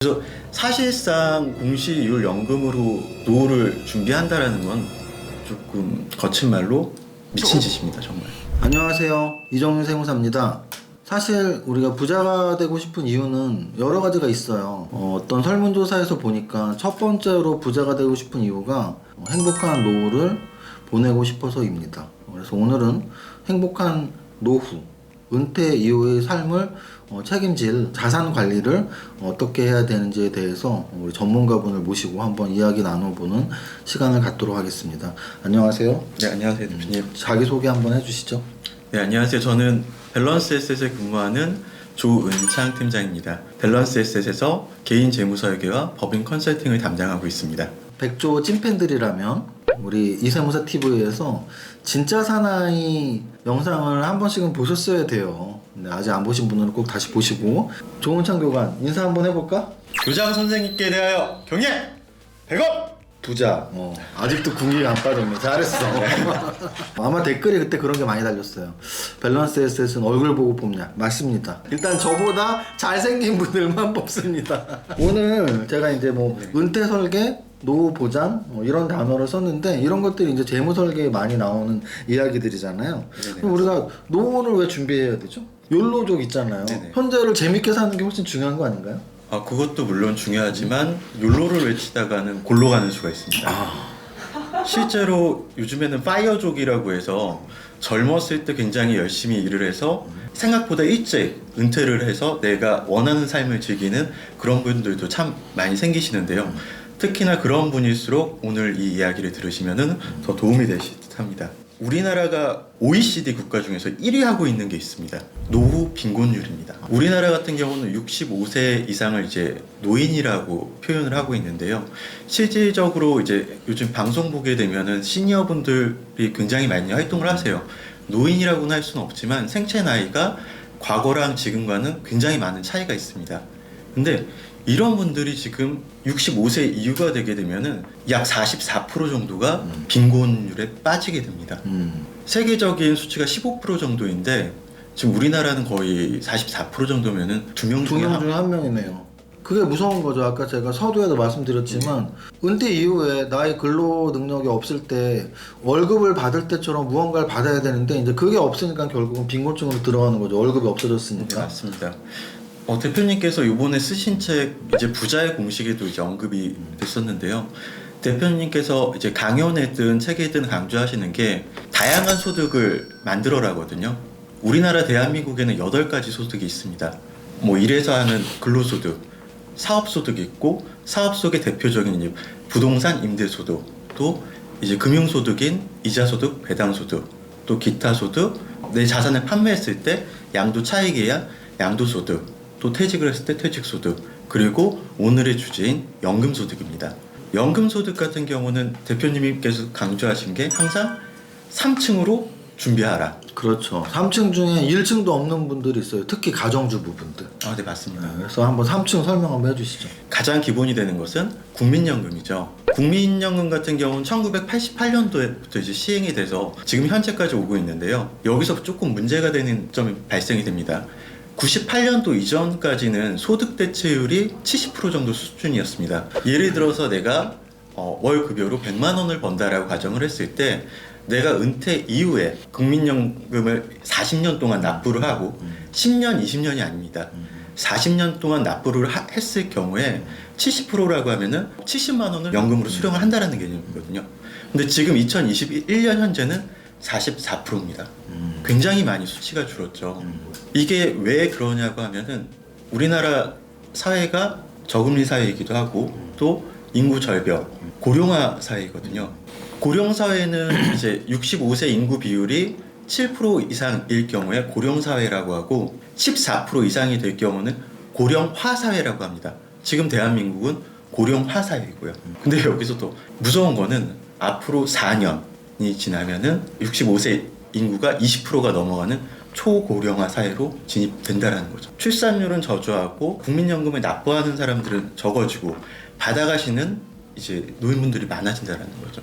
그래서 사실상 공시이율 연금으로 노후를 준비한다라는 건 조금 거친 말로 미친 짓입니다, 정말. 안녕하세요, 이정윤 세무사입니다. 사실 우리가 부자가 되고 싶은 이유는 여러 가지가 있어요. 어떤 설문조사에서 보니까 첫 번째로 부자가 되고 싶은 이유가 행복한 노후를 보내고 싶어서입니다. 그래서 오늘은 행복한 노후, 은퇴 이후의 삶을 책임질 자산 관리를 어떻게 해야 되는지에 대해서 우리 전문가분을 모시고 한번 이야기 나눠보는 시간을 갖도록 하겠습니다. 안녕하세요. 네, 안녕하세요, 대표님. 자기소개 한번 해주시죠. 네, 안녕하세요. 저는 밸런스 에셋에 근무하는 조은창 팀장입니다. 밸런스 에셋에서 개인 재무설계와 법인 컨설팅을 담당하고 있습니다. 백조 찐팬들이라면 우리 이세무사 TV에서 진짜 사나이 영상을 한 번씩은 보셨어야 돼요. 근데 아직 안 보신 분들은 꼭 다시 보시고. 조은창 교관 인사 한번 해볼까? 교장 선생님께 대하여 경례! 100억! 부자. 아직도 군기가 안 빠졌네. 잘했어. 아마 댓글에 그때 그런 게 많이 달렸어요. 밸런스 에셋은 얼굴 보고 뽑냐? 맞습니다. 일단 저보다 잘생긴 분들만 뽑습니다. 오늘 제가 이제 은퇴 설계, 노후 보장 이런 단어를 썼는데 이런 것들이 이제 재무 설계에 많이 나오는 이야기들이잖아요. 그럼 우리가 노후를 왜 준비해야 되죠? 욜로족 있잖아요. 네네. 현재를 재밌게 사는 게 훨씬 중요한 거 아닌가요? 그것도 물론 중요하지만 욜로를 외치다가는 골로 가는 수가 있습니다. 실제로 요즘에는 파이어족이라고 해서 젊었을 때 굉장히 열심히 일을 해서 생각보다 일찍 은퇴를 해서 내가 원하는 삶을 즐기는 그런 분들도 참 많이 생기시는데요. 특히나 그런 분일수록 오늘 이 이야기를 들으시면 더 도움이 되실 듯 합니다. 우리나라가 OECD 국가 중에서 1위 하고 있는 게 있습니다. 노후 빈곤율입니다. 우리나라 같은 경우는 65세 이상을 이제 노인이라고 표현을 하고 있는데요. 실질적으로 이제 요즘 방송 보게 되면은 시니어분들이 굉장히 많이 활동을 하세요. 노인이라고는 할 수는 없지만 생체 나이가 과거랑 지금과는 굉장히 많은 차이가 있습니다. 근데 이런 분들이 지금 65세 이후가 되게 되면은 약 44% 정도가 빈곤율에 빠지게 됩니다. 세계적인 수치가 15% 정도인데 지금 우리나라는 거의 44% 정도면은 두 명 중에 한 명이네요. 그게 무서운 거죠. 아까 제가 서두에도 말씀드렸지만 은퇴 이후에 나의 근로 능력이 없을 때 월급을 받을 때처럼 무언가를 받아야 되는데 이제 그게 없으니까 결국은 빈곤층으로 들어가는 거죠. 월급이 없어졌으니까. 네, 맞습니다. 대표님께서 이번에 쓰신 책 이제 부자의 공식에도 이제 언급이 됐었는데요. 대표님께서 이제 강연에든 책에든 강조하시는 게 다양한 소득을 만들어라거든요. 우리나라 대한민국에는 8가지 소득이 있습니다. 일에서 하는 근로소득, 사업소득이 있고 사업 속의 대표적인 이제 부동산 임대소득, 또 이제 금융소득인 이자소득, 배당소득, 또 기타소득, 내 자산을 판매했을 때 양도차익이야 양도소득, 또 퇴직을 했을 때 퇴직소득, 그리고 오늘의 주제인 연금소득입니다. 연금소득 같은 경우는 대표님께서 강조하신 게 항상 3층으로 준비하라. 그렇죠. 3층 중에 1층도 없는 분들이 있어요. 특히 가정주부분들. 네, 맞습니다. 그래서 한번 3층 설명 한번 해주시죠. 가장 기본이 되는 것은 국민연금이죠. 국민연금 같은 경우는 1988년도에부터 이제 시행이 돼서 지금 현재까지 오고 있는데요. 여기서 조금 문제가 되는 점이 발생이 됩니다. 98년도 이전까지는 소득 대체율이 70% 정도 수준이었습니다. 예를 들어서 내가 월 급여로 100만 원을 번다라고 가정을 했을 때 내가 은퇴 이후에 국민연금을 40년 동안 납부를 하고 10년, 20년이 아닙니다. 40년 동안 납부를 했을 경우에 70%라고 하면은 70만 원을 연금으로 수령을 한다는 개념이거든요. 근데 지금 2021년 현재는 44%입니다. 굉장히 많이 수치가 줄었죠. 이게 왜 그러냐고 하면은 우리나라 사회가 저금리 사회이기도 하고 또 인구 절벽, 고령화 사회이거든요. 고령 사회는 이제 65세 인구 비율이 7% 이상일 경우에 고령 사회라고 하고 14% 이상이 될 경우는 고령화 사회라고 합니다. 지금 대한민국은 고령화 사회이고요. 근데 여기서 또 무서운 거는 앞으로 4년이 지나면은 65세 인구가 20%가 넘어가는 초고령화 사회로 진입된다는 거죠. 출산율은 저조하고 국민연금을 납부하는 사람들은 적어지고 받아가시는 이제 노인분들이 많아진다는 거죠.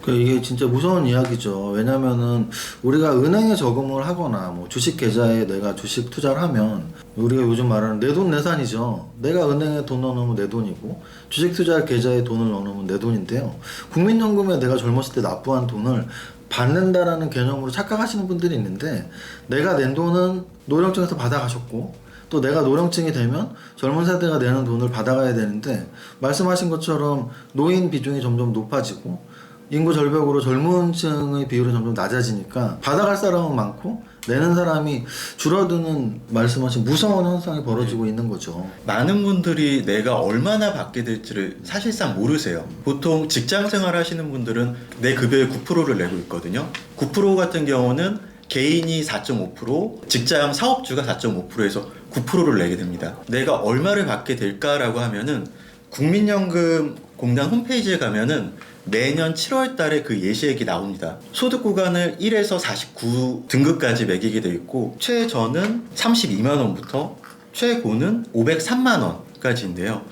이게 진짜 무서운 이야기죠. 왜냐면은 우리가 은행에 저금을 하거나 뭐 주식 계좌에 내가 주식 투자를 하면 우리가 요즘 말하는 내돈내산이죠. 내가 은행에 돈 넣어놓으면 내 돈이고 주식 투자 계좌에 돈을 넣어놓으면 내 돈인데요. 국민연금에 내가 젊었을 때 납부한 돈을 받는다라는 개념으로 착각하시는 분들이 있는데 내가 낸 돈은 노령증에서 받아가셨고 또 내가 노령증이 되면 젊은 세대가 내는 돈을 받아가야 되는데 말씀하신 것처럼 노인 비중이 점점 높아지고 인구 절벽으로 젊은 층의 비율이 점점 낮아지니까 받아갈 사람은 많고 내는 사람이 줄어드는 말씀하신 무서운 현상이 벌어지고 있는 거죠. 많은 분들이 내가 얼마나 받게 될지를 사실상 모르세요. 보통 직장 생활 하시는 분들은 내 급여의 9%를 내고 있거든요. 9% 같은 경우는 개인이 4.5%, 직장 사업주가 4.5%에서 9%를 내게 됩니다. 내가 얼마를 받게 될까라고 하면은 국민연금공단 홈페이지에 가면은 매년 7월 달에 그 예시액이 나옵니다. 소득 구간을 1에서 49 등급까지 매기게 되어 있고 최저는 32만 원부터 최고는 503만 원까지인데요.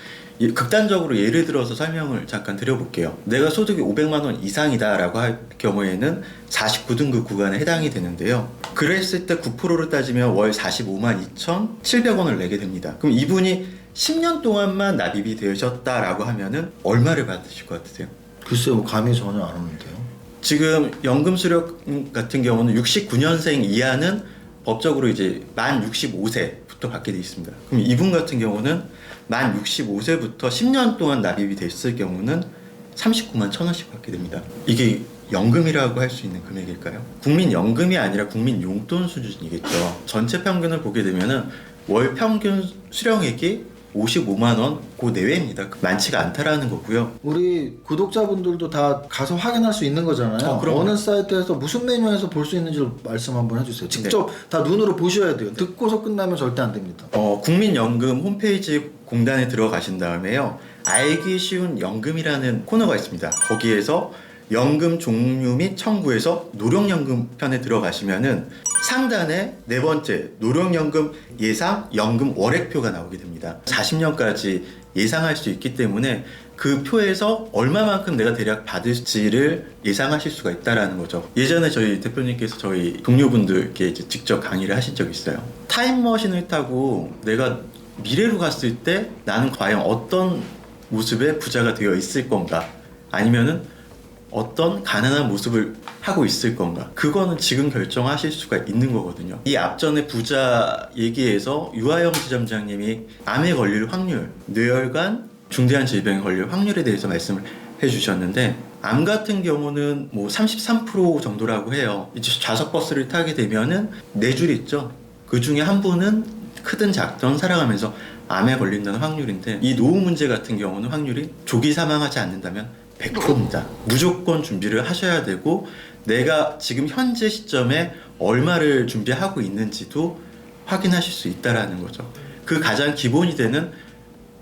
극단적으로 예를 들어서 설명을 잠깐 드려볼게요. 내가 소득이 500만 원 이상이다라고 할 경우에는 49등급 구간에 해당이 되는데요. 그랬을 때 9%를 따지면 월 45만 2,700원을 내게 됩니다. 그럼 이분이 10년 동안만 납입이 되셨다라고 하면은 얼마를 받으실 것 같으세요? 글쎄요, 감이 전혀 안 오는데요. 지금 연금 수령 같은 경우는 69년생 이하는 법적으로 이제 만 65세부터 받게 돼 있습니다. 그럼 이분 같은 경우는 만 65세부터 10년 동안 납입이 됐을 경우는 39만 1,000원씩 받게 됩니다. 이게 연금이라고 할 수 있는 금액일까요? 국민연금이 아니라 국민용돈 수준이겠죠. 전체 평균을 보게 되면은 월 평균 수령액이 55만 원 그 내외입니다. 많지가 않다라는 거고요. 우리 구독자분들도 다 가서 확인할 수 있는 거잖아요. 어느 사이트에서 무슨 메뉴에서 볼 수 있는지를 말씀 한번 해주세요. 직접 다 눈으로 보셔야 돼요. 듣고서 끝나면 절대 안 됩니다. 국민연금 홈페이지 공단에 들어가신 다음에요. 알기 쉬운 연금이라는 코너가 있습니다. 거기에서 연금 종류 및 청구에서 노령연금 편에 들어가시면은 상단에 네 번째 노령연금 예상 연금 월액표가 나오게 됩니다. 40년까지 예상할 수 있기 때문에 그 표에서 얼마만큼 내가 대략 받을지를 예상하실 수가 있다라는 거죠. 예전에 저희 대표님께서 저희 동료분들께 이제 직접 강의를 하신 적이 있어요. 타임머신을 타고 내가 미래로 갔을 때 나는 과연 어떤 모습의 부자가 되어 있을 건가, 아니면은 어떤 가난한 모습을 하고 있을 건가, 그거는 지금 결정하실 수가 있는 거거든요. 이 앞전에 부자 얘기에서 유아영 지점장님이 암에 걸릴 확률, 뇌혈관, 중대한 질병에 걸릴 확률에 대해서 말씀을 해주셨는데, 암 같은 경우는 뭐 33% 정도라고 해요. 이제 좌석버스를 타게 되면은 네 줄 있죠. 그 중에 한 분은 크든 작든 살아가면서 암에 걸린다는 확률인데, 이 노후 문제 같은 경우는 확률이 조기 사망하지 않는다면 100%입니다. 무조건 준비를 하셔야 되고, 내가 지금 현재 시점에 얼마를 준비하고 있는지도 확인하실 수 있다라는 거죠. 그 가장 기본이 되는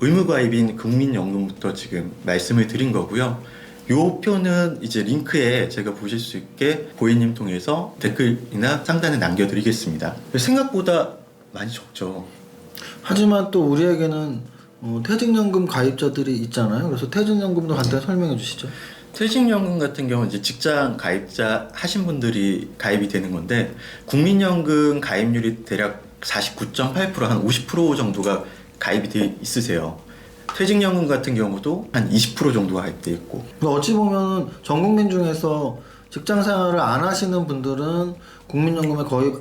의무가입인 국민연금부터 지금 말씀을 드린 거고요. 요 표는 이제 링크에 제가 보실 수 있게 고객님 통해서 댓글이나 상단에 남겨드리겠습니다. 생각보다 많이 적죠. 하지만 또 우리에게는 퇴직연금 가입자들이 있잖아요. 그래서 퇴직연금도 간단히 설명해 주시죠. 퇴직연금 같은 경우는 이제 직장 가입자 하신 분들이 가입이 되는 건데, 국민연금 가입률이 대략 49.8%, 한 50% 정도가 가입이 돼 있으세요. 퇴직연금 같은 경우도 한 20% 정도가 가입돼 있고. 그러니까 어찌 보면 전 국민 중에서 직장 생활을 안 하시는 분들은 국민연금에 거의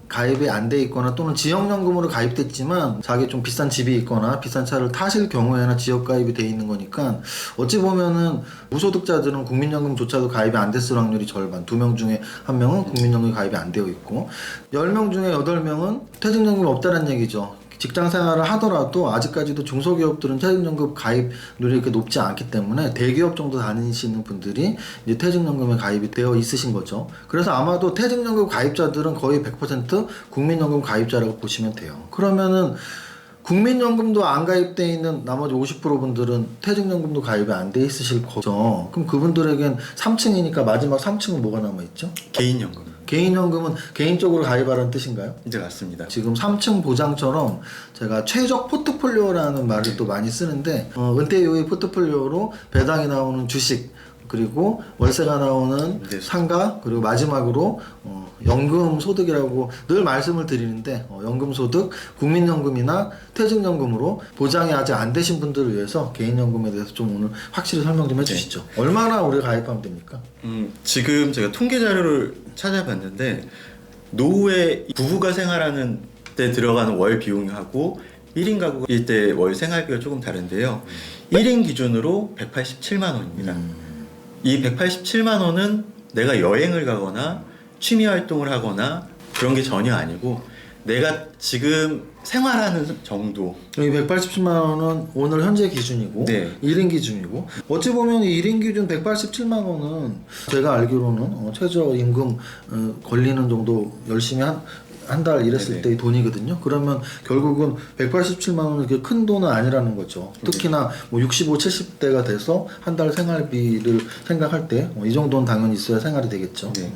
가입이 안 돼 있거나 또는 지역연금으로 가입됐지만 자기 좀 비싼 집이 있거나 비싼 차를 타실 경우에나 지역 가입이 돼 있는 거니까 어찌 보면은 무소득자들은 국민연금조차도 가입이 안 됐을 확률이 절반, 2명 중에 1명은 국민연금이 가입이 안 되어 있고 10명 중에 8명은 퇴직연금이 없다는 얘기죠. 직장 생활을 하더라도 아직까지도 중소기업들은 퇴직연금 가입률이 이렇게 높지 않기 때문에 대기업 정도 다니시는 분들이 이제 퇴직연금에 가입이 되어 있으신 거죠. 그래서 아마도 퇴직연금 가입자들은 거의 100% 국민연금 가입자라고 보시면 돼요. 그러면은 국민연금도 안 가입돼 있는 나머지 50% 분들은 퇴직연금도 가입이 안 돼 있으실 거죠. 그럼 그분들에겐 3층이니까 마지막 3층은 뭐가 남아있죠? 개인연금. 개인연금은 개인적으로 가입하라는 뜻인가요? 이제 맞습니다. 지금 3층 보장처럼 제가 최적 포트폴리오라는 말을 또 많이 쓰는데 은퇴 이후의 포트폴리오로 배당이 나오는 주식, 그리고 월세가 나오는 네. 상가, 그리고 마지막으로 연금 소득이라고 늘 말씀을 드리는데 연금 소득, 국민연금이나 퇴직연금으로 보장이 아직 안 되신 분들을 위해서 개인연금에 대해서 좀 오늘 확실히 설명 좀 해주시죠. 얼마나 우리가 가입하면 됩니까? 지금 제가 통계 자료를 찾아봤는데 노후에 부부가 생활하는 때 들어가는 월 비용하고 1인 가구일 때 월 생활비가 조금 다른데요. 1인 기준으로 187만 원입니다. 이 187만 원은 내가 여행을 가거나 취미 활동을 하거나 그런 게 전혀 아니고 내가 지금 생활하는 정도. 여기 187만 원은 오늘 현재 기준이고 네. 1인 기준이고 어찌 보면 이 1인 기준 187만 원은 제가 알기로는 최저임금 걸리는 정도 열심히 한 달 일했을 네네. 때의 돈이거든요. 그러면 결국은 187만 원은 그렇게 큰 돈은 아니라는 거죠. 특히나 뭐 65, 70대가 돼서 한 달 생활비를 생각할 때 이 정도는 당연히 있어야 생활이 되겠죠. 네.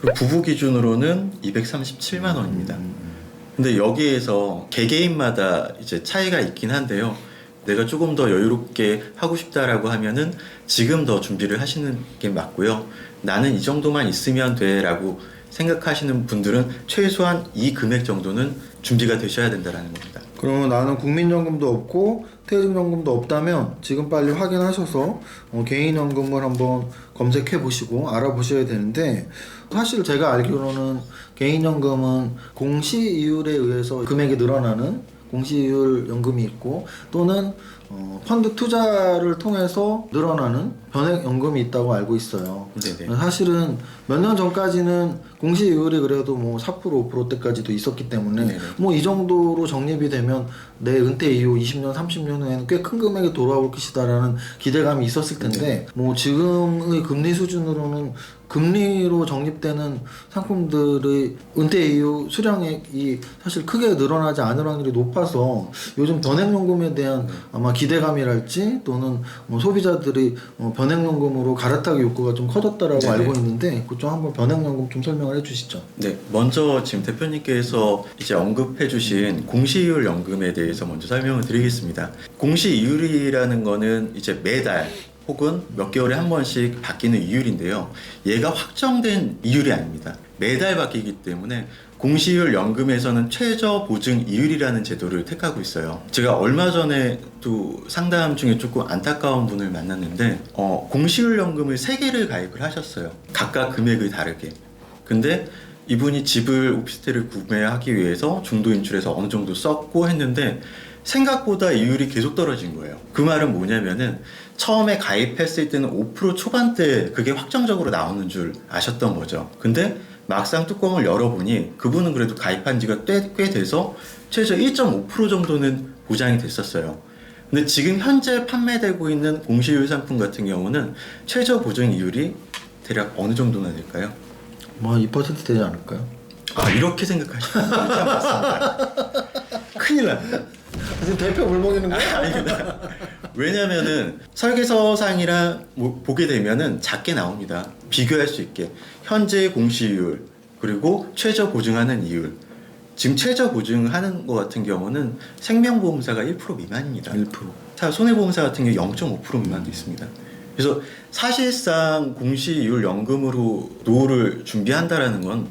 그리고 부부 기준으로는 237만 원입니다. 근데 여기에서 개개인마다 이제 차이가 있긴 한데요. 내가 조금 더 여유롭게 하고 싶다라고 하면은 지금 더 준비를 하시는 게 맞고요. 나는 이 정도만 있으면 돼라고 생각하시는 분들은 최소한 이 금액 정도는 준비가 되셔야 된다라는 겁니다. 그러면 나는 국민연금도 없고 퇴직연금도 없다면 지금 빨리 확인하셔서 개인연금을 한번 검색해 보시고 알아보셔야 되는데 사실 제가 알기로는 개인연금은 공시이율에 의해서 금액이 늘어나는 공시이율 연금이 있고 또는 펀드 투자를 통해서 늘어나는 변액연금이 있다고 알고 있어요. 네네. 사실은 몇 년 전까지는 공시이율이 그래도 뭐 4% 5%대까지도 있었기 때문에 네네. 뭐 이 정도로 적립이 되면 내 은퇴 이후 20년 30년 후에는 꽤 큰 금액이 돌아올 것이다라는 기대감이 있었을 텐데 뭐 지금의 금리 수준으로는 금리로 적립되는 상품들의 은퇴 이후 수령액이 사실 크게 늘어나지 않을 확률이 높아서 요즘 변액연금에 대한 아마 기대감이랄지 또는 뭐 소비자들이 변액연금으로 갈아타기 욕구가 좀 커졌다라고 네네. 알고 있는데 그쪽 한번 변액연금 좀 설명을 해주시죠. 네, 먼저 지금 대표님께서 이제 언급해주신 공시이율 연금에 대해서 먼저 설명을 드리겠습니다. 공시이율이라는 거는 이제 매달 혹은 몇 개월에 한 번씩 바뀌는 이율인데요. 얘가 확정된 이율이 아닙니다. 매달 바뀌기 때문에 공시이율 연금에서는 최저 보증 이율이라는 제도를 택하고 있어요. 제가 얼마 전에 또 상담 중에 조금 안타까운 분을 만났는데 공시이율 연금을 3개를 가입을 하셨어요. 각각 금액을 다르게. 근데 이분이 집을 오피스텔을 구매하기 위해서 중도 인출해서 어느 정도 썼고 했는데 생각보다 이율이 계속 떨어진 거예요. 그 말은 뭐냐면은 처음에 가입했을 때는 5% 초반대 그게 확정적으로 나오는 줄 아셨던 거죠. 근데 막상 뚜껑을 열어보니 그분은 그래도 가입한 지가 꽤 돼서 최저 1.5% 정도는 보장이 됐었어요. 근데 지금 현재 판매되고 있는 공시이율 상품 같은 경우는 최저 보증 이율이 대략 어느 정도나 될까요? 뭐 2% 되지 않을까요? 아, 이렇게 생각하시면 참 맞습니다. 큰일 납니다. 지금 대표 물먹이는 거야? 아닙니다. 왜냐면은 설계서상이랑 보게 되면은 작게 나옵니다. 비교할 수 있게 현재 공시이율 그리고 최저 보증하는 이율. 지금 최저 보증하는 것 같은 경우는 생명보험사가 1% 미만입니다. 1%. 손해보험사 같은 경우 0.5% 미만도 있습니다. 그래서 사실상 공시이율 연금으로 노후를 준비한다라는 건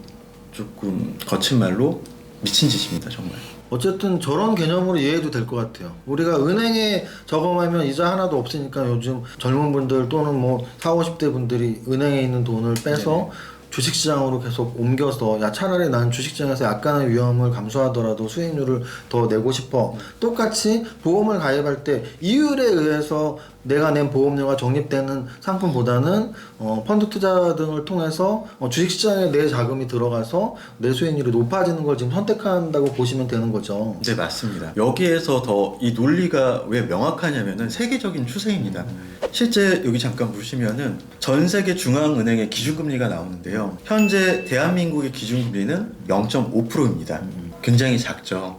조금 거친 말로 미친 짓입니다, 정말. 어쨌든 저런 개념으로 이해해도 될 것 같아요. 우리가 은행에 저금하면 이자 하나도 없으니까 요즘 젊은 분들 또는 뭐 40, 50대 분들이 은행에 있는 돈을 빼서 네네. 주식시장으로 계속 옮겨서 야 차라리 난 주식시장에서 약간의 위험을 감수하더라도 수익률을 더 내고 싶어. 똑같이 보험을 가입할 때 이율에 의해서 내가 낸 보험료가 적립되는 상품보다는 펀드 투자 등을 통해서 주식시장에 내 자금이 들어가서 내 수익률이 높아지는 걸 지금 선택한다고 보시면 되는 거죠. 네, 맞습니다. 여기에서 더 이 논리가 왜 명확하냐면은 세계적인 추세입니다. 실제 여기 잠깐 보시면은 전 세계 중앙은행의 기준금리가 나오는데요. 현재 대한민국의 기준금리는 0.5%입니다. 굉장히 작죠.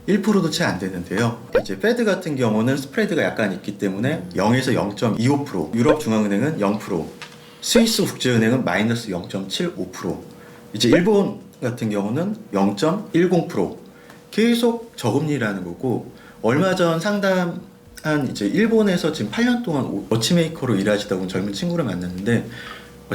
1%도 채 안 되는데요. 이제 페드 같은 경우는 스프레드가 약간 있기 때문에 0에서 0.25%, 유럽 중앙은행은 0%, 스위스 국제은행은 마이너스 0.75%, 이제 일본 같은 경우는 0.10%. 계속 저금리라는 거고 얼마 전 상담 한 이제 일본에서 지금 8년 동안 워치메이커로 일하시다 온 젊은 친구를 만났는데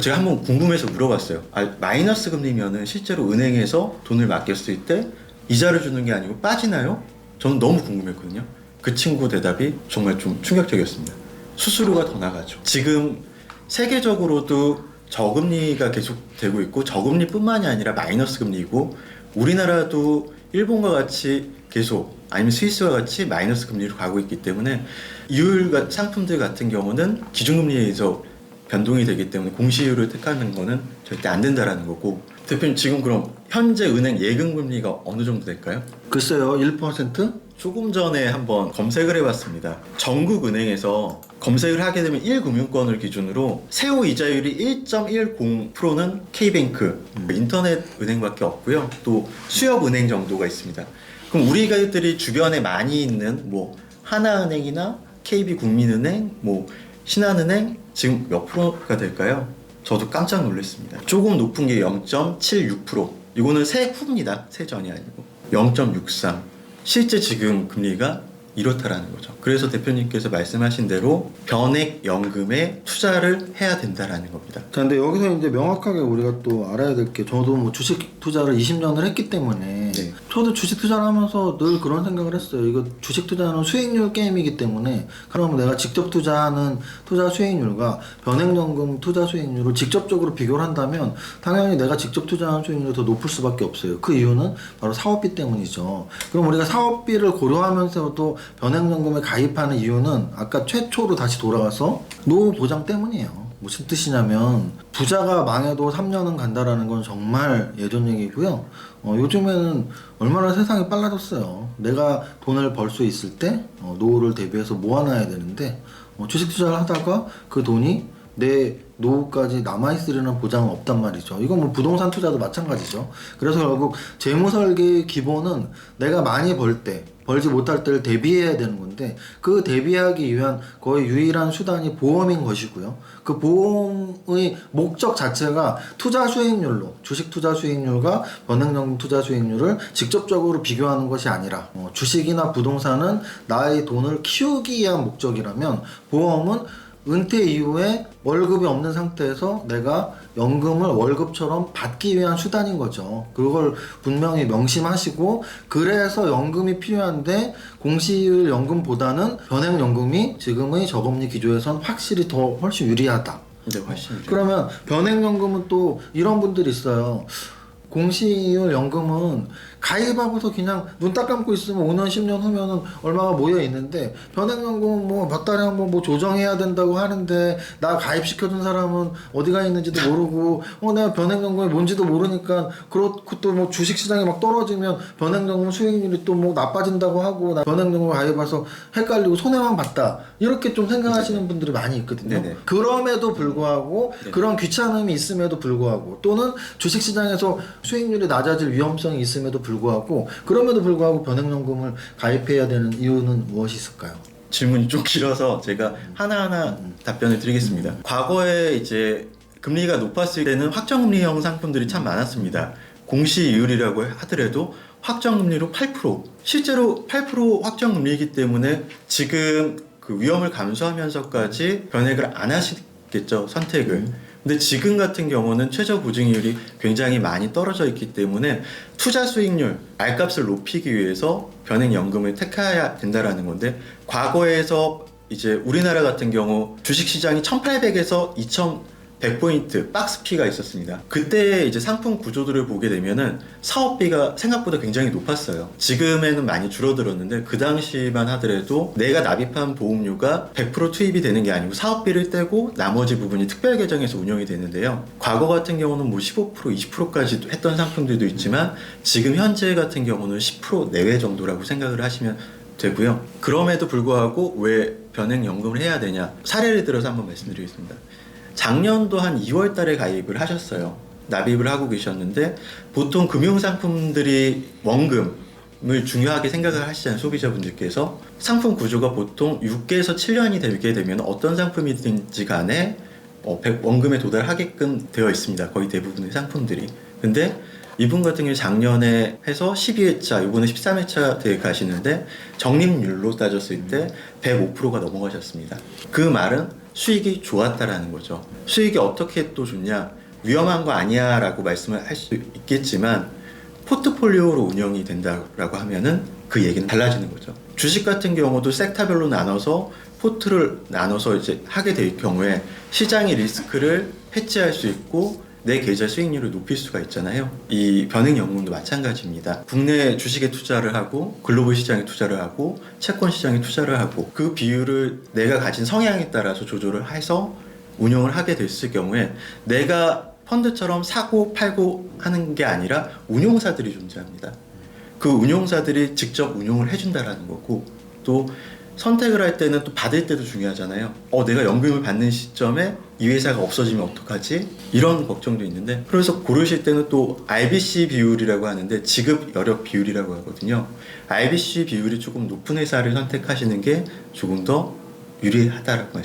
제가 한번 궁금해서 물어봤어요. 마이너스 금리면은 실제로 은행에서 돈을 맡겼을 때 이자를 주는 게 아니고 빠지나요? 저는 너무 궁금했거든요. 그 친구 대답이 정말 좀 충격적이었습니다. 수수료가 더 나가죠. 지금 세계적으로도 저금리가 계속되고 있고 저금리뿐만이 아니라 마이너스 금리고 우리나라도 일본과 같이 계속 아니면 스위스와 같이 마이너스 금리로 가고 있기 때문에 이율 상품들 같은 경우는 기준금리에 의해서 변동이 되기 때문에 공시이율을 택하는 거는 절대 안 된다라는 거고 대표님 지금 그럼 현재 은행 예금금리가 어느 정도 될까요? 글쎄요 1%? 조금 전에 한번 검색을 해봤습니다. 전국 은행에서 검색을 하게 되면 1금융권을 기준으로 세후 이자율이 1.10%는 K뱅크 인터넷 은행밖에 없고요. 또 수협 은행 정도가 있습니다. 그럼 우리가들이 주변에 많이 있는 뭐 하나은행이나 KB국민은행, 뭐 신한은행 지금 몇 프로가 될까요? 저도 깜짝 놀랐습니다. 조금 높은 게 0.76%. 이거는 세후입니다. 세전이 아니고 0.63. 실제 지금 금리가 이렇다라는 거죠. 그래서 대표님께서 말씀하신 대로 변액연금에 투자를 해야 된다라는 겁니다. 자, 근데 여기서 이제 명확하게 우리가 또 알아야 될 게 저도 뭐 주식 투자를 20년을 했기 때문에 네. 저도 주식 투자를 하면서 늘 그런 생각을 했어요. 이거 주식 투자는 수익률 게임이기 때문에 그러면 내가 직접 투자하는 투자 수익률과 변액연금 투자 수익률을 직접적으로 비교를 한다면 당연히 내가 직접 투자하는 수익률이 더 높을 수밖에 없어요. 그 이유는 바로 사업비 때문이죠. 그럼 우리가 사업비를 고려하면서도 변액연금에 가입하는 이유는 아까 최초로 다시 돌아가서 노후 보장 때문이에요. 무슨 뜻이냐면 부자가 망해도 3년은 간다라는 건 정말 예전 얘기고요. 요즘에는 얼마나 세상이 빨라졌어요. 내가 돈을 벌 수 있을 때 노후를 대비해서 모아놔야 되는데 주식 투자를 하다가 그 돈이 내 노후까지 남아있으려는 보장은 없단 말이죠. 이건 뭐 부동산 투자도 마찬가지죠. 그래서 결국 재무설계의 기본은 내가 많이 벌 때, 벌지 못할 때를 대비해야 되는 건데 그 대비하기 위한 거의 유일한 수단이 보험인 것이고요. 그 보험의 목적 자체가 투자 수익률로, 주식 투자 수익률과 변액연금 투자 수익률을 직접적으로 비교하는 것이 아니라 주식이나 부동산은 나의 돈을 키우기 위한 목적이라면 보험은 은퇴 이후에 월급이 없는 상태에서 내가 연금을 월급처럼 받기 위한 수단인 거죠. 그걸 분명히 명심하시고 그래서 연금이 필요한데 공시이율 연금보다는 변액연금이 지금의 저금리 기조에선 확실히 더 훨씬 유리하다. 네, 훨씬 유리하다. 그러면 변액연금은 또 이런 분들이 있어요. 공시이율 연금은 가입하고서 그냥 눈 딱 감고 있으면 5년 10년 후면은 얼마가 모여 있는데 변액연금은 뭐 몇 달에 한 번 뭐 조정해야 된다고 하는데 나 가입시켜준 사람은 어디가 있는지도 모르고 내가 변액연금이 뭔지도 모르니까 그렇고 또 뭐 주식시장이 막 떨어지면 변액연금 수익률이 또 뭐 나빠진다고 하고 나 변액연금 가입해서 헷갈리고 손해만 봤다 이렇게 좀 생각하시는 분들이 많이 있거든요. 네네. 그럼에도 불구하고 네네. 그런 귀찮음이 있음에도 불구하고 또는 주식시장에서 수익률이 낮아질 위험성이 있음에도 불구하고 그럼에도 불구하고 변액연금을 가입해야 되는 이유는 무엇이 있을까요? 질문이 좀 길어서 제가 하나하나 답변을 드리겠습니다. 과거에 이제 금리가 높았을 때는 확정금리형 상품들이 참 많았습니다. 공시이율이라고 하더라도 확정금리로 8%, 실제로 8% 확정금리이기 때문에 지금 그 위험을 감수하면서까지 변액을 안 하시겠죠, 선택을. 근데 지금 같은 경우는 최저 보증이율이 굉장히 많이 떨어져 있기 때문에 투자 수익률, 말값을 높이기 위해서 변액연금을 택해야 된다라는 건데 과거에서 이제 우리나라 같은 경우 주식시장이 1800에서 2100포인트 박스피가 있었습니다. 그때 이제 상품 구조들을 보게 되면은 사업비가 생각보다 굉장히 높았어요. 지금에는 많이 줄어들었는데 그 당시만 하더라도 내가 납입한 보험료가 100% 투입이 되는 게 아니고 사업비를 떼고 나머지 부분이 특별 계정에서 운영이 되는데요. 과거 같은 경우는 뭐 15%, 20%까지 했던 상품들도 있지만 지금 현재 같은 경우는 10% 내외 정도라고 생각을 하시면 되고요. 그럼에도 불구하고 왜 변액연금을 해야 되냐? 사례를 들어서 한번 말씀드리겠습니다. 작년도 한 2월 달에 가입을 하셨어요. 납입을 하고 계셨는데 보통 금융상품들이 원금을 중요하게 생각을 하시잖아요. 소비자분들께서. 상품 구조가 보통 6개에서 7년이 되게 되면 어떤 상품이든지 간에 원금에 도달하게끔 되어 있습니다. 거의 대부분의 상품들이. 근데 이분 같은 경우 작년에 해서 12회차, 이번에 13회차 대회 가시는데 적립률로 따졌을 때 105%가 넘어가셨습니다. 그 말은 수익이 좋았다라는 거죠. 수익이 어떻게 또 좋냐? 위험한 거 아니야 라고 말씀을 할 수 있겠지만 포트폴리오로 운영이 된다라고 하면은 그 얘기는 달라지는 거죠. 주식 같은 경우도 섹터별로 나눠서 포트를 나눠서 이제 하게 될 경우에 시장의 리스크를 해지할 수 있고 내 계좌 수익률을 높일 수가 있잖아요. 이 변액연금도 마찬가지입니다. 국내 주식에 투자를 하고 글로벌 시장에 투자를 하고 채권 시장에 투자를 하고 그 비율을 내가 가진 성향에 따라서 조절을 해서 운영을 하게 됐을 경우에 내가 펀드처럼 사고 팔고 하는 게 아니라 운용사들이 존재합니다. 그 운용사들이 직접 운용을 해준다라는 거고 또 선택을 할 때는 또 받을 때도 중요하잖아요. 내가 연금을 받는 시점에 이 회사가 없어지면 어떡하지? 이런 걱정도 있는데 그래서 고르실 때는 또 RBC 비율이라고 하는데 지급 여력 비율이라고 하거든요. RBC 비율이 조금 높은 회사를 선택하시는 게 조금 더 유리하다라고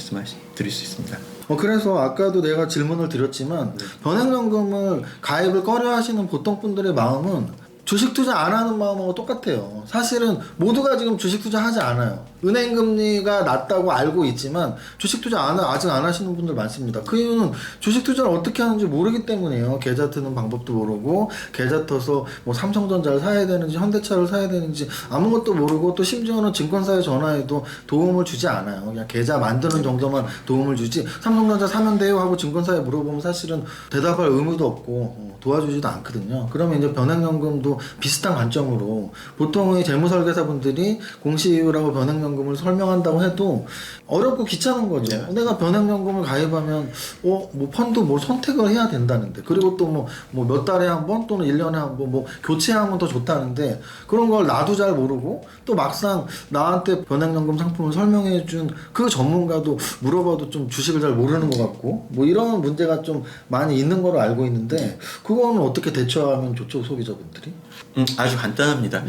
드릴 수 있습니다. 그래서 아까도 내가 질문을 드렸지만 변액연금을 가입을 꺼려 하시는 보통 분들의 마음은 주식 투자 안 하는 마음하고 똑같아요. 사실은 모두가 지금 주식 투자 하지 않아요. 은행 금리가 낮다고 알고 있지만 주식 투자 아직 안 하시는 분들 많습니다. 그 이유는 주식 투자를 어떻게 하는지 모르기 때문이에요. 계좌 트는 방법도 모르고 계좌 터서 뭐 삼성전자를 사야 되는지 현대차를 사야 되는지 아무것도 모르고 또 심지어는 증권사에 전화해도 도움을 주지 않아요. 그냥 계좌 만드는 정도만 도움을 주지 삼성전자 사면 돼요 하고 증권사에 물어보면 사실은 대답할 의무도 없고 도와주지도 않거든요. 그러면 이제 변액연금도 비슷한 관점으로 보통의 재무설계사분들이 공시이율하고 변액연금을 설명한다고 해도 어렵고 귀찮은 거죠. 네. 내가 변액연금을 가입하면 뭐 펀드 뭘 선택을 해야 된다는데 그리고 또 뭐 몇 달에 한 번 또는 1년에 한 번 뭐 교체하면 더 좋다는데 그런 걸 나도 잘 모르고 또 막상 나한테 변액연금 상품을 설명해 준 그 전문가도 물어봐도 좀 주식을 잘 모르는 것 같고 뭐 이런 문제가 좀 많이 있는 걸로 알고 있는데 그거는 어떻게 대처하면 좋죠, 소비자분들이? 아주 간단합니다.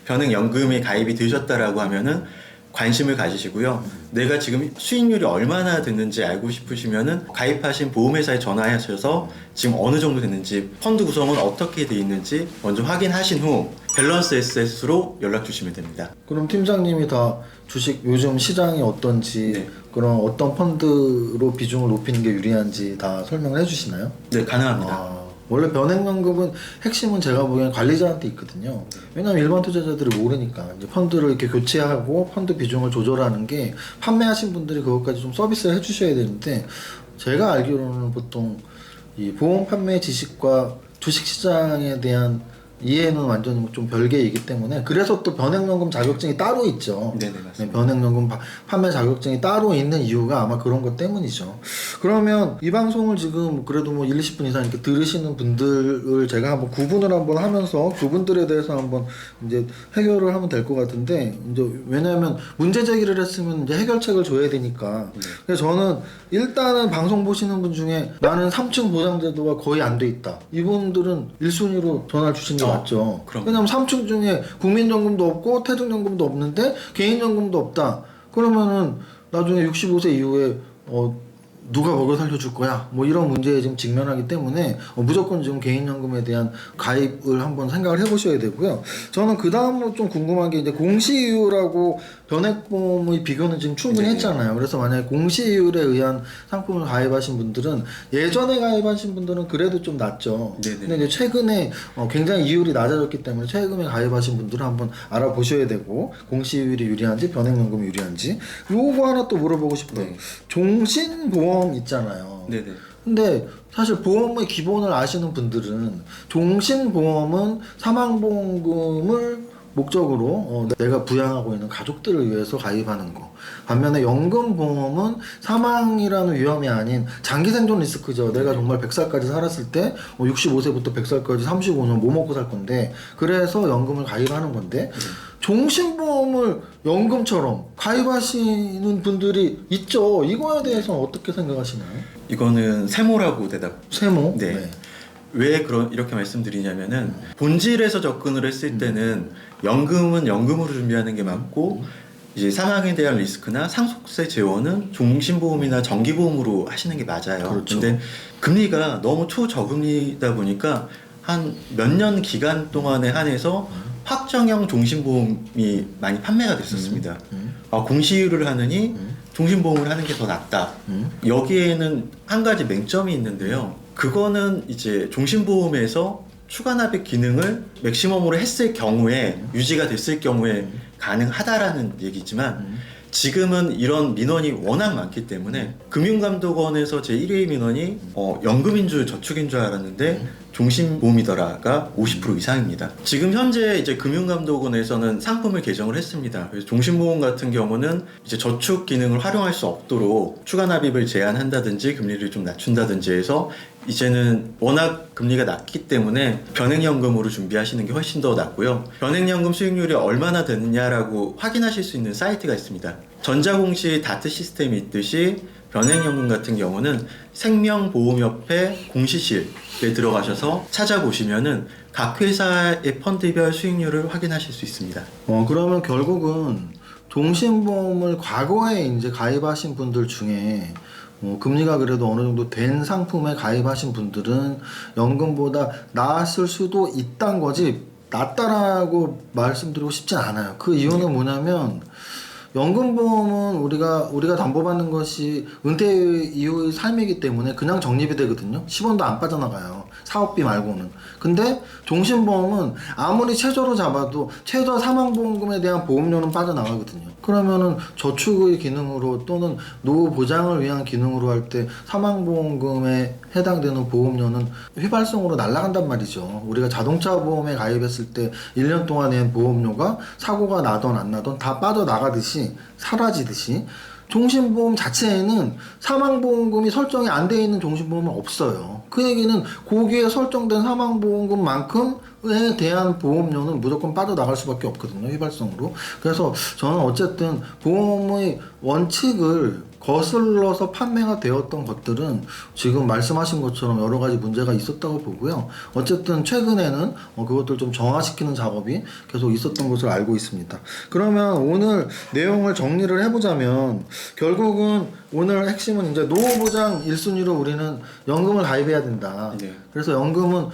변액연금에 가입이 되셨다라고 하면은 관심을 가지시고요. 내가 지금 수익률이 얼마나 됐는지 알고 싶으시면은 가입하신 보험회사에 전화하셔서 지금 어느 정도 됐는지 펀드 구성은 어떻게 돼 있는지 먼저 확인하신 후 밸런스 에셋으로 연락 주시면 됩니다. 그럼 팀장님이 다 주식 요즘 시장이 어떤지 네. 그런 어떤 펀드로 비중을 높이는 게 유리한지 다 설명을 해주시나요? 네, 가능합니다. 원래 변액연금은 핵심은 제가 보기엔 관리자한테 있거든요. 왜냐하면 일반 투자자들이 모르니까 이제 펀드를 이렇게 교체하고 펀드 비중을 조절하는 게 판매하신 분들이 그것까지 좀 서비스를 해주셔야 되는데 제가 알기로는 보통 이 보험 판매 지식과 주식 시장에 대한 이해는 완전히 좀 별개이기 때문에 그래서 또 변액연금 자격증이 따로 있죠. 네네, 맞습니다. 네, 변액연금 판매 자격증이 따로 있는 이유가 아마 그런 것 때문이죠. 그러면 이 방송을 지금 그래도 뭐 1, 20분 이상 이렇게 들으시는 분들을 제가 한번 구분을 한번 하면서 그분들에 대해서 한번 이제 해결을 하면 될 것 같은데 이제 왜냐하면 문제 제기를 했으면 이제 해결책을 줘야 되니까. 그래서 저는 일단은 방송 보시는 분 중에 나는 3층 보장제도가 거의 안 돼 있다. 이분들은 1순위로 전화를 주신 게 맞죠. 왜냐면 3층 중에 국민연금도 없고 퇴직연금도 없는데 개인연금도 없다. 그러면은 나중에 65세 이후에 누가 먹여 살려줄 거야? 뭐 이런 문제에 지금 직면하기 때문에 무조건 지금 개인연금에 대한 가입을 한번 생각을 해보셔야 되고요. 저는 그 다음으로 좀 궁금한 게 이제 공시이율하고 변액보험의 비교는 지금 충분히 했잖아요. 그래서 만약에 공시이율에 의한 상품을 가입하신 분들은 예전에 가입하신 분들은 그래도 좀 낫죠. 근데 이제 최근에 굉장히 이율이 낮아졌기 때문에 최근에 가입하신 분들은 한번 알아보셔야 되고 공시이율이 유리한지 변액연금이 유리한지 요거 하나 또 물어보고 싶어요. 종신보험 있잖아요. 네네. 근데 사실 보험의 기본을 아시는 분들은 종신보험은 사망보험금을 목적으로 내가 부양하고 있는 가족들을 위해서 가입하는 거. 반면에 연금보험은 사망이라는 위험이 아닌 장기 생존 리스크죠. 내가 정말 100살까지 살았을 때 65세부터 100살까지 35년 뭐 먹고 살 건데 그래서 연금을 가입하는 건데 종신보험을 연금처럼 가입하시는 분들이 있죠. 이거에 대해서는 어떻게 생각하시나요? 이거는 세모라고 세모? 네. 왜 이렇게 말씀드리냐면은 본질에서 접근을 했을 때는 연금은 연금으로 준비하는 게 맞고 이제 사망에 대한 리스크나 상속세 재원은 종신보험이나 정기보험으로 하시는 게 맞아요. 그렇죠. 근데 금리가 너무 초저금리다 보니까 한 몇 년 기간 동안에 한해서 확정형 종신보험이 많이 판매가 됐었습니다. 공시이율을 하느니 종신보험을 하는 게 더 낫다. 여기에는 한 가지 맹점이 있는데요. 그거는 이제 종신보험에서 추가 납입 기능을 맥시멈으로 했을 경우에 유지가 됐을 경우에 가능하다라는 얘기지만 지금은 이런 민원이 워낙 많기 때문에 금융감독원에서 제 1회 민원이 연금인 줄 저축인 줄 알았는데 종신보험이더라가 50% 이상입니다. 지금 현재 이제 금융감독원에서는 상품을 개정을 했습니다. 그래서 종신보험 같은 경우는 이제 저축 기능을 활용할 수 없도록 추가 납입을 제한한다든지 금리를 좀 낮춘다든지 해서 이제는 워낙 금리가 낮기 때문에 변액연금으로 준비하시는 게 훨씬 더 낫고요. 변액연금 수익률이 얼마나 되느냐라고 확인하실 수 있는 사이트가 있습니다. 전자공시 다트 시스템이 있듯이 변액연금 같은 경우는 생명보험협회 공시실에 들어가셔서 찾아보시면은 각 회사의 펀드별 수익률을 확인하실 수 있습니다. 그러면 결국은 종신보험을 과거에 이제 가입하신 분들 중에 금리가 그래도 어느 정도 된 상품에 가입하신 분들은 연금보다 나았을 수도 있단 거지, 낫다라고 말씀드리고 싶진 않아요. 그 이유는 뭐냐면 연금보험은 우리가 담보받는 것이 은퇴 이후의 삶이기 때문에 그냥 적립이 되거든요. 10원도 안 빠져나가요. 사업비 말고는. 근데 종신보험은 아무리 최저로 잡아도 최저 사망보험금에 대한 보험료는 빠져나가거든요. 그러면은 저축의 기능으로 또는 노후 보장을 위한 기능으로 할 때 사망보험금에 해당되는 보험료는 휘발성으로 날아간단 말이죠. 우리가 자동차 보험에 가입했을 때 1년 동안 낸 보험료가 사고가 나던 안 나던 다 빠져나가듯이 사라지듯이 종신보험 자체에는 사망보험금이 설정이 안 돼 있는 종신보험은 없어요. 그 얘기는 거기에 설정된 사망보험금만큼에 대한 보험료는 무조건 빠져나갈 수밖에 없거든요. 휘발성으로. 그래서 저는 어쨌든 보험의 원칙을 거슬러서 판매가 되었던 것들은 지금 말씀하신 것처럼 여러 가지 문제가 있었다고 보고요. 어쨌든 최근에는 그것들 좀 정화시키는 작업이 계속 있었던 것을 알고 있습니다. 그러면 오늘 내용을 정리를 해보자면 결국은 오늘 핵심은 이제 노후보장 1순위로 우리는 연금을 가입해야 된다. 네. 그래서 연금은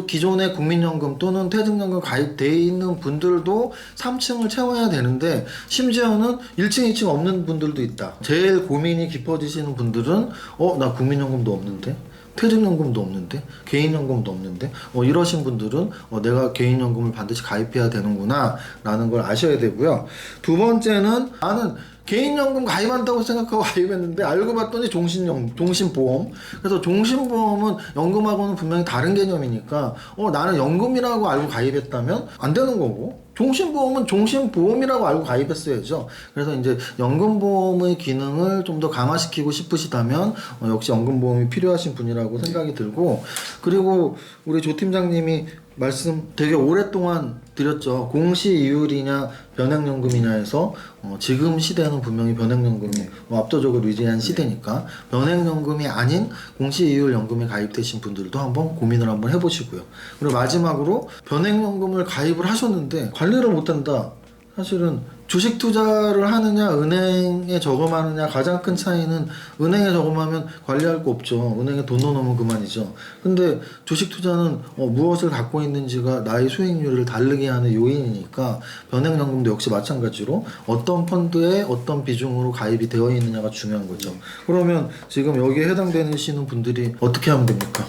기존의 국민연금 또는 퇴직연금 가입되어 있는 분들도 3층을 채워야 되는데 심지어는 1층, 2층 없는 분들도 있다. 제일 고민이 깊어지시는 분들은 나 국민연금도 없는데 퇴직연금도 없는데 개인연금도 없는데 이러신 분들은 내가 개인연금을 반드시 가입해야 되는구나 라는 걸 아셔야 되고요. 두 번째는 나는 개인연금 가입한다고 생각하고 가입했는데 알고 봤더니 종신보험. 그래서 종신보험은 연금하고는 분명히 다른 개념이니까 나는 연금이라고 알고 가입했다면 안 되는 거고, 종신보험은 종신보험이라고 알고 가입했어야죠. 그래서 이제 연금보험의 기능을 좀 더 강화시키고 싶으시다면 역시 연금보험이 필요하신 분이라고 생각이 들고, 그리고 우리 조 팀장님이 말씀 되게 오랫동안 드렸죠. 공시이율이냐 변액연금이냐 해서 지금 시대는 분명히 변액연금이 압도적으로 유리한 시대니까 변액연금이 아닌 공시이율 연금에 가입되신 분들도 한번 고민을 한번 해보시고요. 그리고 마지막으로 변액연금을 가입을 하셨는데 관리를 못한다. 사실은 주식 투자를 하느냐 은행에 저금하느냐 가장 큰 차이는 은행에 저금하면 관리할 거 없죠. 은행에 돈 넣어놓으면 그만이죠. 근데 주식 투자는 무엇을 갖고 있는지가 나의 수익률을 다르게 하는 요인이니까 변액연금도 역시 마찬가지로 어떤 펀드에 어떤 비중으로 가입이 되어 있느냐가 중요한 거죠. 그러면 지금 여기에 해당되시는 분들이 어떻게 하면 됩니까?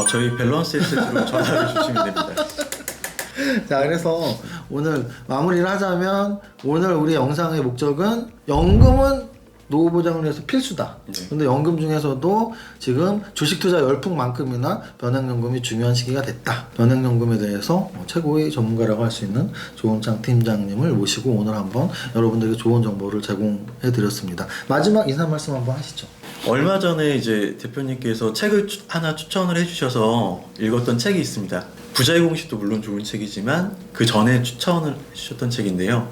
저희 밸런스 에셋으로 전화를 주시면 됩니다. 자, 그래서 오늘 마무리를 하자면 오늘 우리 영상의 목적은 연금은 노후 보장을 위해서 필수다. 네. 근데 연금 중에서도 지금 주식 투자 열풍만큼이나 변액연금이 중요한 시기가 됐다. 변액연금에 대해서 최고의 전문가라고 할 수 있는 조은창 팀장님을 모시고 오늘 한번 여러분들에게 좋은 정보를 제공해 드렸습니다. 마지막 인사 말씀 한번 하시죠. 얼마 전에 이제 대표님께서 책을 하나 추천을 해주셔서 읽었던 책이 있습니다. 부자의 공식도 물론 좋은 책이지만 그 전에 추천을 해주셨던 책인데요.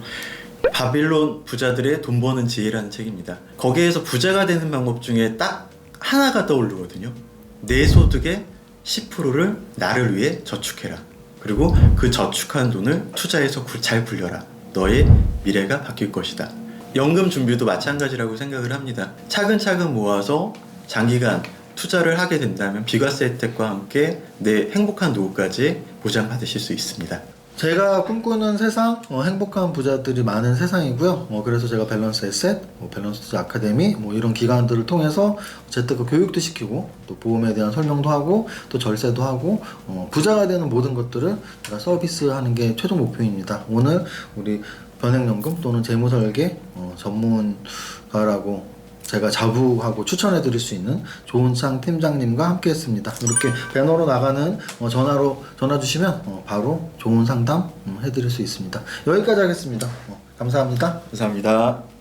바빌론 부자들의 돈 버는 지혜라는 책입니다. 거기에서 부자가 되는 방법 중에 딱 하나가 떠오르거든요. 내 소득의 10%를 나를 위해 저축해라. 그리고 그 저축한 돈을 투자해서 잘 굴려라. 너의 미래가 바뀔 것이다. 연금 준비도 마찬가지라고 생각을 합니다. 차근차근 모아서 장기간 투자를 하게 된다면 비과세 혜택과 함께 내 행복한 노후까지 보장받으실 수 있습니다. 제가 꿈꾸는 세상, 행복한 부자들이 많은 세상이고요. 그래서 제가 밸런스 에셋, 밸런스 투자 아카데미 이런 기관들을 통해서 재테크 교육도 시키고 또 보험에 대한 설명도 하고 또 절세도 하고 부자가 되는 모든 것들을 제가 서비스하는 게 최종 목표입니다. 오늘 우리 변액연금 또는 재무설계 전문가라고 제가 자부하고 추천해 드릴 수 있는 조은창 팀장님과 함께 했습니다. 이렇게 배너로 나가는 전화로 전화 주시면 바로 좋은 상담 해 드릴 수 있습니다. 여기까지 하겠습니다. 감사합니다. 감사합니다.